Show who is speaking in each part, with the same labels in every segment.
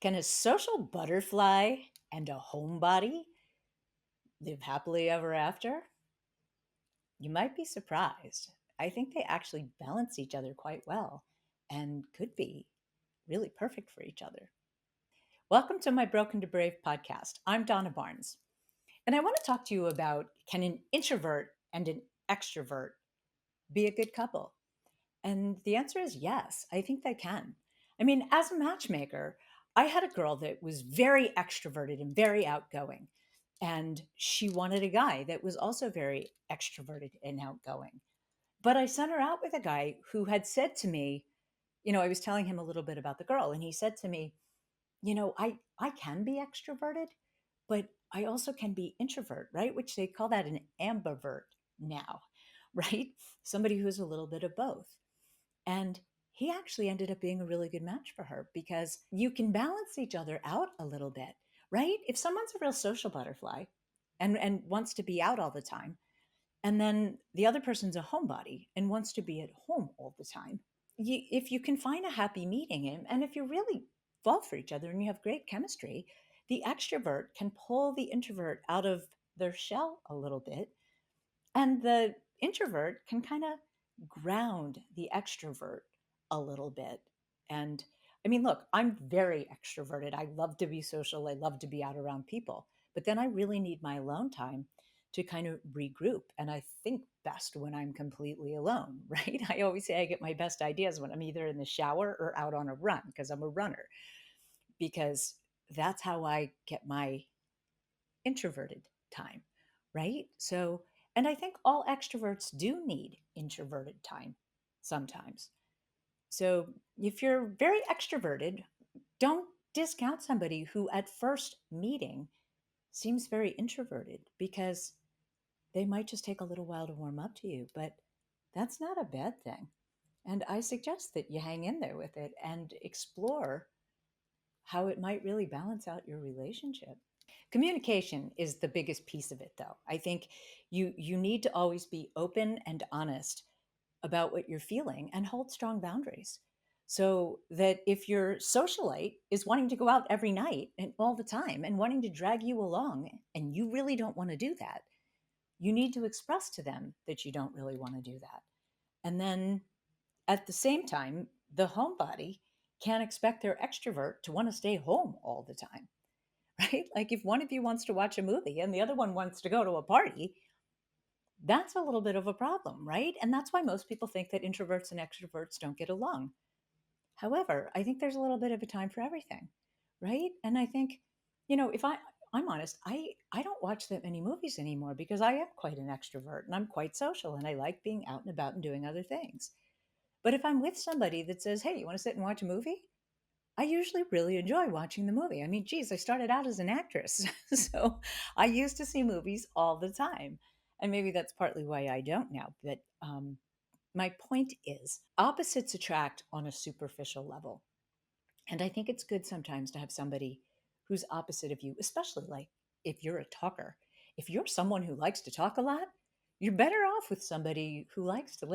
Speaker 1: Can a social butterfly and a homebody live happily ever after? You might be surprised. I think they actually balance each other quite well and could be really perfect for each other. Welcome to my Broken to Brave podcast. I'm Donna Barnes, and I want to talk to you about, can an introvert and an extrovert be a good couple? And the answer is yes, I think they can. I mean, as a matchmaker, I had a girl that was very extroverted and very outgoing. And she wanted a guy that was also very extroverted and outgoing. But I sent her out with a guy who had said to me, I was telling him a little bit about the girl, and he said to me, I can be extroverted, but I also can be introvert, right? Which they call that an ambivert now, right? Somebody who's a little bit of both. And he actually ended up being a really good match for her because you can balance each other out a little bit, right? If someone's a real social butterfly and wants to be out all the time, and then the other person's a homebody and wants to be at home all the time, if you can find a happy meeting, and if you really fall for each other and you have great chemistry, the extrovert can pull the introvert out of their shell a little bit, and the introvert can kind of ground the extrovert a little bit. And I mean, look, I'm very extroverted. I love to be social. I love to be out around people. But then I really need my alone time to kind of regroup. And I think best when I'm completely alone, right? I always say I get my best ideas when I'm either in the shower or out on a run because I'm a runner, because that's how I get my introverted time, right? So, and I think all extroverts do need introverted time sometimes. So, if you're very extroverted, don't discount somebody who at first meeting seems very introverted, because they might just take a little while to warm up to you, but that's not a bad thing. And I suggest that you hang in there with it and explore how it might really balance out your relationship. Communication is the biggest piece of it, though. I think you need to always be open and honest about what you're feeling and hold strong boundaries. So that if your socialite is wanting to go out every night and all the time and wanting to drag you along, and you really don't want to do that, you need to express to them that you don't really want to do that. And then at the same time, the homebody can't expect their extrovert to want to stay home all the time, right? Like if one of you wants to watch a movie and the other one wants to go to a party, that's a little bit of a problem, right? And that's why most people think that introverts and extroverts don't get along. However, I think there's a little bit of a time for everything, right? And I think, if I'm honest, I don't watch that many movies anymore because I am quite an extrovert and I'm quite social and I like being out and about and doing other things. But if I'm with somebody that says, "Hey, you want to sit and watch a movie?" I usually really enjoy watching the movie. I mean, geez, I started out as an actress. So I used to see movies all the time. And maybe that's partly why I don't now. But my point is, opposites attract on a superficial level. And I think it's good sometimes to have somebody who's opposite of you, especially like if you're a talker. If you're someone who likes to talk a lot, you're better off with somebody who likes to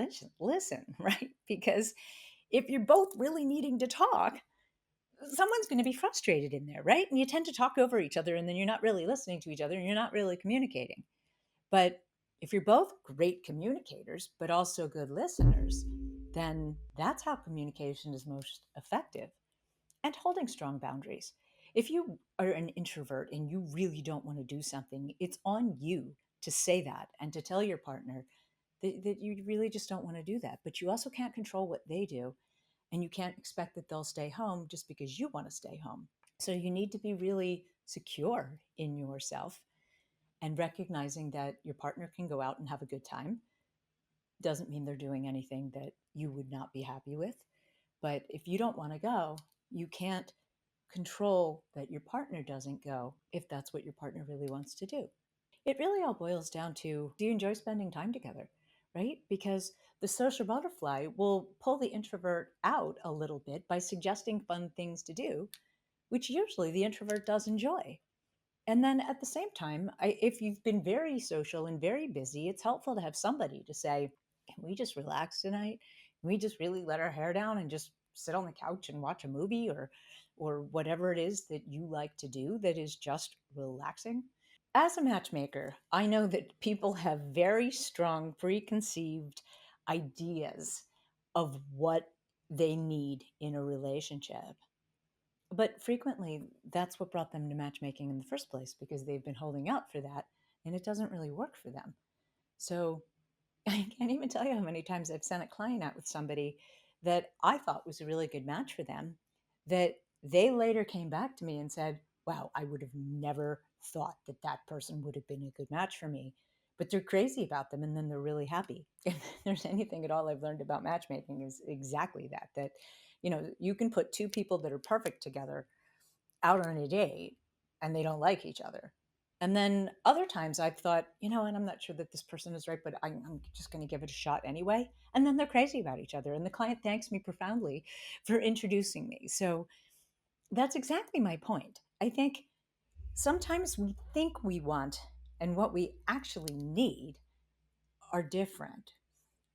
Speaker 1: listen, right? Because if you're both really needing to talk, someone's going to be frustrated in there, right? And you tend to talk over each other and then you're not really listening to each other and you're not really communicating. But if you're both great communicators, but also good listeners, then that's how communication is most effective. And holding strong boundaries. If you are an introvert and you really don't want to do something, it's on you to say that and to tell your partner that you really just don't want to do that. But you also can't control what they do. And you can't expect that they'll stay home just because you want to stay home. So you need to be really secure in yourself, and recognizing that your partner can go out and have a good time doesn't mean they're doing anything that you would not be happy with. But if you don't want to go, you can't control that your partner doesn't go if that's what your partner really wants to do. It really all boils down to, do you enjoy spending time together, right? Because the social butterfly will pull the introvert out a little bit by suggesting fun things to do, which usually the introvert does enjoy. And then at the same time, if you've been very social and very busy, it's helpful to have somebody to say, "Can we just relax tonight? Can we just really let our hair down and just sit on the couch and watch a movie?" Or or whatever it is that you like to do that is just relaxing. As a matchmaker, I know that people have very strong preconceived ideas of what they need in a relationship. But frequently, that's what brought them to matchmaking in the first place because they've been holding out for that and it doesn't really work for them. So I can't even tell you how many times I've sent a client out with somebody that I thought was a really good match for them, that they later came back to me and said, wow, I would have never thought that that person would have been a good match for me. But they're crazy about them and then they're really happy. If there's anything at all I've learned about matchmaking is exactly that, that, you can put two people that are perfect together out on a date and they don't like each other. And then other times I've thought, and I'm not sure that this person is right, but I'm just going to give it a shot anyway. And then they're crazy about each other. And the client thanks me profoundly for introducing me. So that's exactly my point. I think sometimes we think we want and what we actually need are different.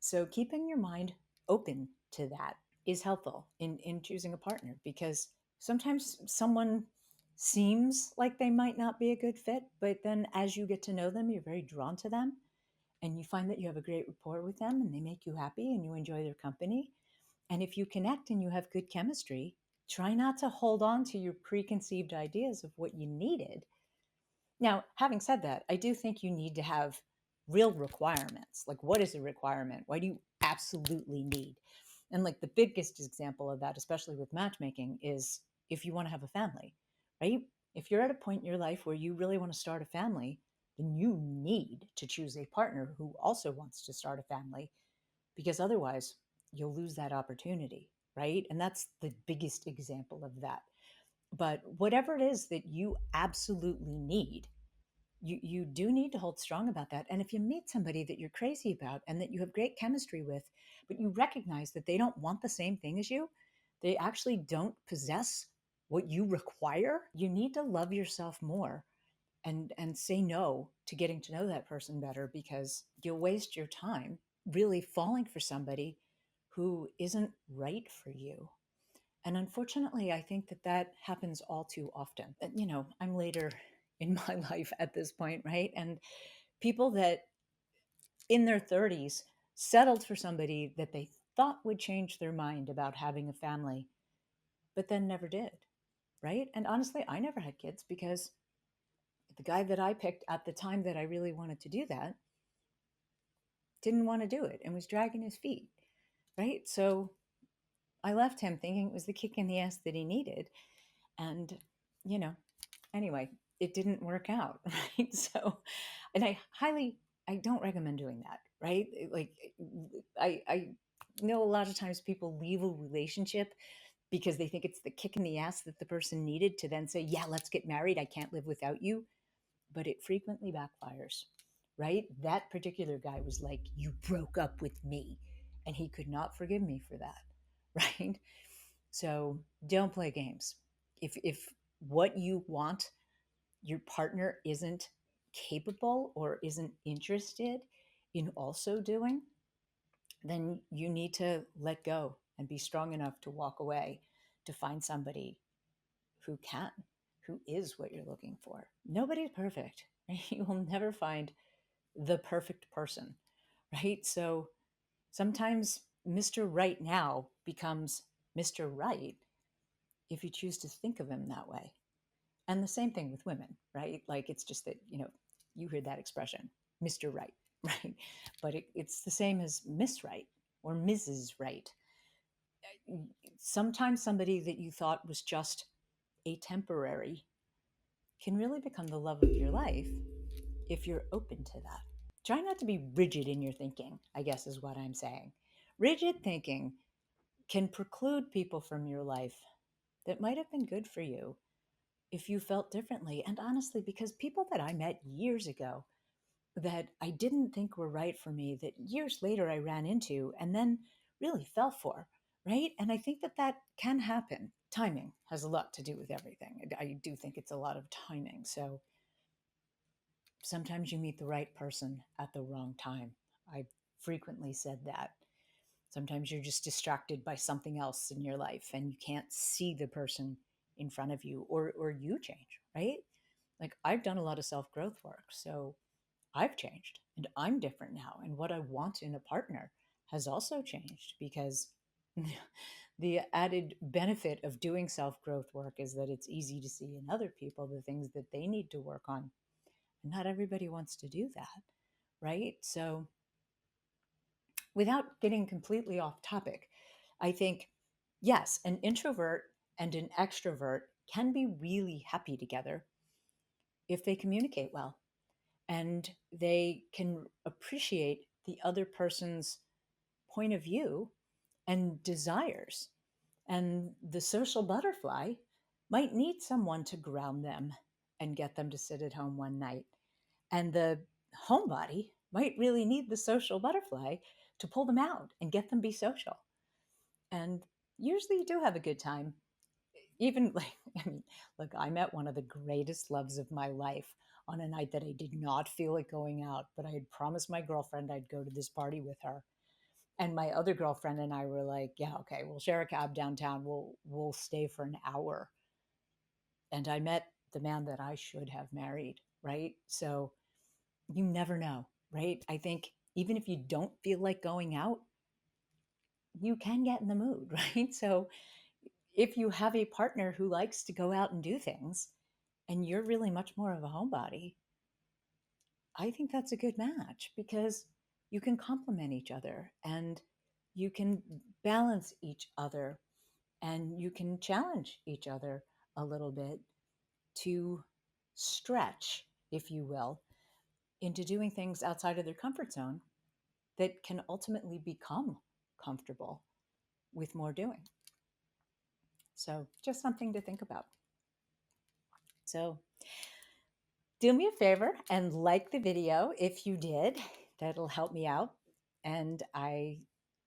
Speaker 1: So keeping your mind open to that is helpful in choosing a partner because sometimes someone seems like they might not be a good fit, but then as you get to know them, you're very drawn to them and you find that you have a great rapport with them and they make you happy and you enjoy their company. And if you connect and you have good chemistry, try not to hold on to your preconceived ideas of what you needed. Now, having said that, I do think you need to have real requirements. Like, what is a requirement? Why do you absolutely need? And like the biggest example of that, especially with matchmaking, is if you want to have a family, right? If you're at a point in your life where you really want to start a family, then you need to choose a partner who also wants to start a family because otherwise you'll lose that opportunity, right? And that's the biggest example of that. But whatever it is that you absolutely need, you do need to hold strong about that. And if you meet somebody that you're crazy about and that you have great chemistry with, but you recognize that they don't want the same thing as you, they actually don't possess what you require, you need to love yourself more and say no to getting to know that person better because you'll waste your time really falling for somebody who isn't right for you. And unfortunately, I think that that happens all too often. I'm later in my life at this point, right? And people that in their 30s settled for somebody that they thought would change their mind about having a family, but then never did, right? And honestly, I never had kids because the guy that I picked at the time that I really wanted to do that didn't want to do it and was dragging his feet, right? So I left him thinking it was the kick in the ass that he needed. And, you know, anyway, it didn't work out, right? So, and I don't recommend doing that, right? Like, I know a lot of times people leave a relationship because they think it's the kick in the ass that the person needed to then say, yeah, let's get married. I can't live without you. But it frequently backfires, right? That particular guy was like, you broke up with me. And he could not forgive me for that, right? So don't play games. If what you want your partner isn't capable or isn't interested in also doing, then you need to let go and be strong enough to walk away to find somebody who can, who is what you're looking for. Nobody's perfect. Right? You will never find the perfect person, right? So sometimes Mr. Right now becomes Mr. Right if you choose to think of him that way. And the same thing with women, right? Like it's just that, you hear that expression, Mr. Right, right? But it's the same as Miss Right or Mrs. Right. Sometimes somebody that you thought was just a temporary can really become the love of your life if you're open to that. Try not to be rigid in your thinking, I guess is what I'm saying. Rigid thinking can preclude people from your life that might have been good for you if you felt differently. And honestly, because people that I met years ago that I didn't think were right for me, that years later I ran into and then really fell for, right? And I think that that can happen. Timing has a lot to do with everything. I do think it's a lot of timing. So sometimes you meet the right person at the wrong time. I've frequently said that. Sometimes you're just distracted by something else in your life and you can't see the person in front of you, or you change, right? Like I've done a lot of self-growth work, so I've changed and I'm different now. And what I want in a partner has also changed because the added benefit of doing self growth work is that it's easy to see in other people the things that they need to work on. And not everybody wants to do that, right? So, without getting completely off topic, I think, yes, an introvert and an extrovert can be really happy together if they communicate well and they can appreciate the other person's point of view and desires. And the social butterfly might need someone to ground them and get them to sit at home one night. And the homebody might really need the social butterfly to pull them out and get them be social. And usually you do have a good time. Even like, I mean, look, I met one of the greatest loves of my life on a night that I did not feel like going out, but I had promised my girlfriend I'd go to this party with her. And my other girlfriend and I were like, yeah, okay, we'll share a cab downtown. We'll stay for an hour. And I met the man that I should have married, right? So you never know, right? I think even if you don't feel like going out, you can get in the mood, right? So if you have a partner who likes to go out and do things and you're really much more of a homebody, I think that's a good match because you can complement each other and you can balance each other and you can challenge each other a little bit to stretch, if you will, into doing things outside of their comfort zone that can ultimately become comfortable with more doing. So, just something to think about. So, do me a favor and like the video if you did. That'll help me out. And I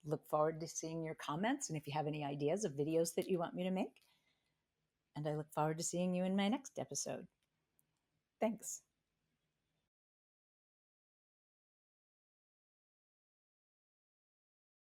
Speaker 1: look forward to seeing your comments and if you have any ideas of videos that you want me to make. And I look forward to seeing you in my next episode. Thanks.